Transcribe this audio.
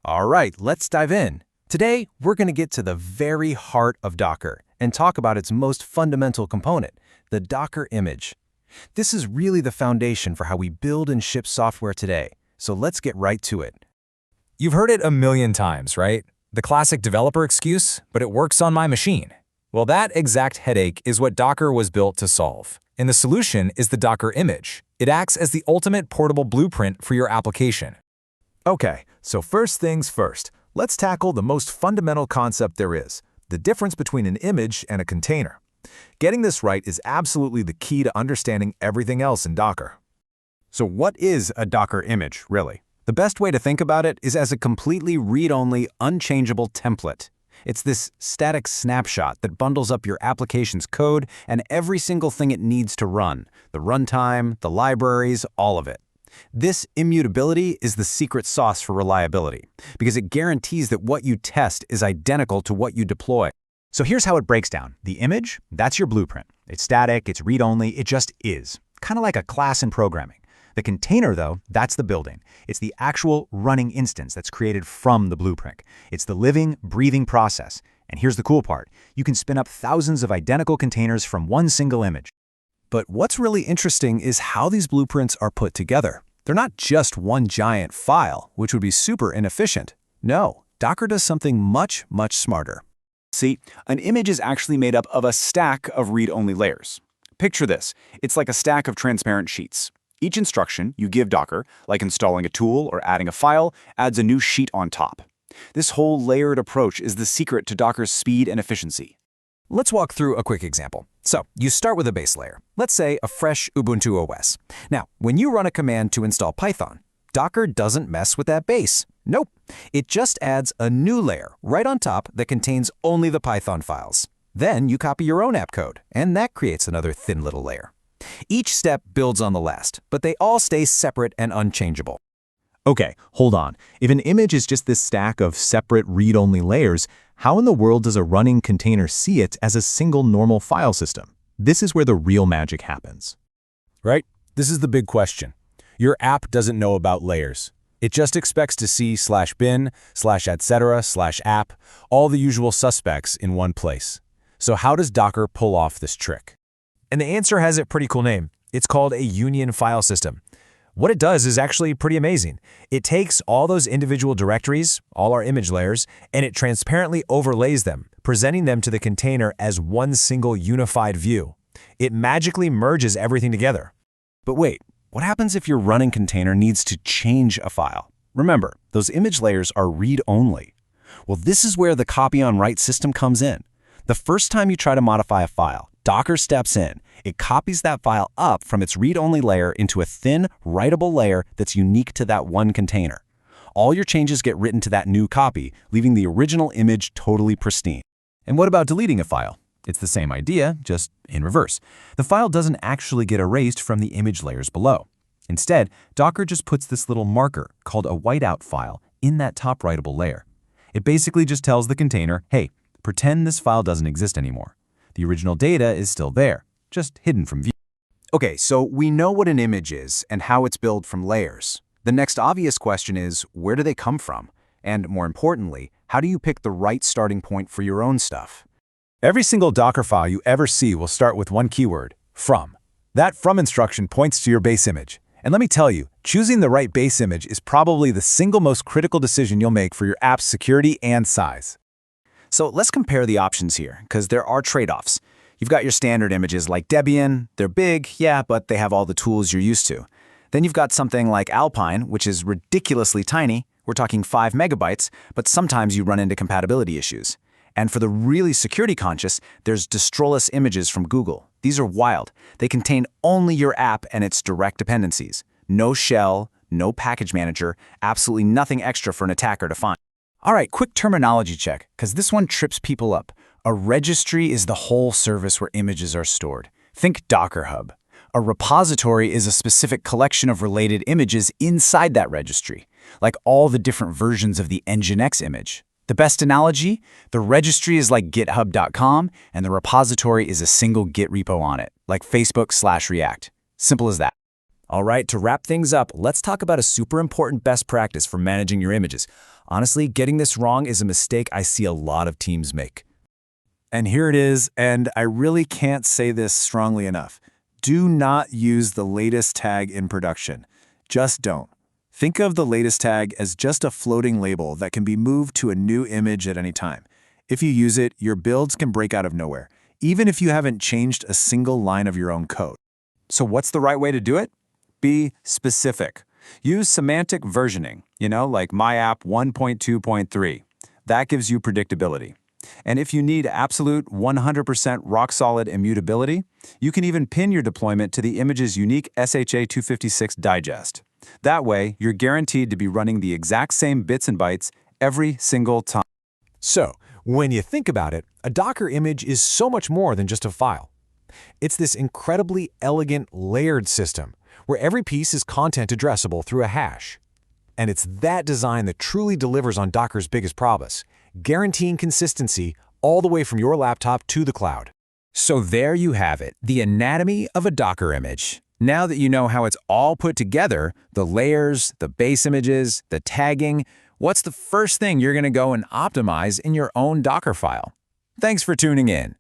All right, let's dive in. Today, we're going to get to the very heart of Docker and talk about its most fundamental component, the Docker image. This is really the foundation for how we build and ship software today, so let's get right to it. You've heard it a million times, right? The classic developer excuse, but it works on my machine. Well, that exact headache is what Docker was built to solve. And the solution is the Docker image. It acts as the ultimate portable blueprint for your application. Okay, so first things first, let's tackle the most fundamental concept there is, the difference between an image and a container. Getting this right is absolutely the key to understanding everything else in Docker. So what is a Docker image, really? The best way to think about it is as a completely read-only, unchangeable template. It's this static snapshot that bundles up your application's code and every single thing it needs to run, the runtime, the libraries, all of it. This immutability is the secret sauce for reliability, because it guarantees that what you test is identical to what you deploy. So here's how it breaks down. The image, that's your blueprint. It's static, it's read-only, it just is. Kind of like a class in programming. The container, though, that's the building. It's the actual running instance that's created from the blueprint. It's the living, breathing process. And here's the cool part. You can spin up thousands of identical containers from one single image. But what's really interesting is how these blueprints are put together. They're not just one giant file, which would be super inefficient. No, Docker does something much, much smarter. See, an image is actually made up of a stack of read-only layers. Picture this. It's like a stack of transparent sheets. Each instruction you give Docker, like installing a tool or adding a file, adds a new sheet on top. This whole layered approach is the secret to Docker's speed and efficiency. Let's walk through a quick example. So, you start with a base layer. Let's say a fresh Ubuntu OS. Now, when you run a command to install Python, Docker doesn't mess with that base. Nope. It just adds a new layer right on top that contains only the Python files. Then you copy your own app code, and that creates another thin little layer. Each step builds on the last, but they all stay separate and unchangeable. Okay, hold on. If an image is just this stack of separate read-only layers, how in the world does a running container see it as a single normal file system? This is where the real magic happens. Right? This is the big question. Your app doesn't know about layers. It just expects to see /bin, /etc/app, all the usual suspects in one place. So how does Docker pull off this trick? And the answer has a pretty cool name. It's called a union file system. What it does is actually pretty amazing. It takes all those individual directories, all our image layers, and it transparently overlays them, presenting them to the container as one single unified view. It magically merges everything together. But wait, what happens if your running container needs to change a file? Remember, those image layers are read-only. Well, this is where the copy-on-write system comes in. The first time you try to modify a file, Docker steps in. It copies that file up from its read-only layer into a thin, writable layer that's unique to that one container. All your changes get written to that new copy, leaving the original image totally pristine. And what about deleting a file? It's the same idea, just in reverse. The file doesn't actually get erased from the image layers below. Instead, Docker just puts this little marker, called a whiteout file, in that top writable layer. It basically just tells the container, hey, pretend this file doesn't exist anymore. The original data is still there, just hidden from view. Okay, so we know what an image is and how it's built from layers. The next obvious question is, where do they come from? And more importantly, how do you pick the right starting point for your own stuff? Every single Docker file you ever see will start with one keyword, from. That from instruction points to your base image. And let me tell you, choosing the right base image is probably the single most critical decision you'll make for your app's security and size. So let's compare the options here, because there are trade-offs. You've got your standard images like Debian. They're big, yeah, but they have all the tools you're used to. Then you've got something like Alpine, which is ridiculously tiny. We're talking 5 megabytes, but sometimes you run into compatibility issues. And for the really security-conscious, there's Destroless images from Google. These are wild. They contain only your app and its direct dependencies. No shell, no package manager, absolutely nothing extra for an attacker to find. All right, quick terminology check, because this one trips people up. A registry is the whole service where images are stored. Think Docker Hub. A repository is a specific collection of related images inside that registry, like all the different versions of the Nginx image. The best analogy? The registry is like github.com, and the repository is a single Git repo on it, like Facebook/React. Simple as that. All right, to wrap things up, let's talk about a super important best practice for managing your images. Honestly, getting this wrong is a mistake I see a lot of teams make. And here it is, and I really can't say this strongly enough. Do not use the latest tag in production. Just don't. Think of the latest tag as just a floating label that can be moved to a new image at any time. If you use it, your builds can break out of nowhere, even if you haven't changed a single line of your own code. So what's the right way to do it? Be specific. Use semantic versioning, like my app 1.2.3. That gives you predictability. And if you need absolute 100% rock-solid immutability, you can even pin your deployment to the image's unique SHA-256 digest. That way, you're guaranteed to be running the exact same bits and bytes every single time. So, when you think about it, a Docker image is so much more than just a file. It's this incredibly elegant, layered system where every piece is content addressable through a hash. And it's that design that truly delivers on Docker's biggest promise, guaranteeing consistency all the way from your laptop to the cloud. So there you have it, the anatomy of a Docker image. Now that you know how it's all put together, the layers, the base images, the tagging, what's the first thing you're going to go and optimize in your own Docker file? Thanks for tuning in.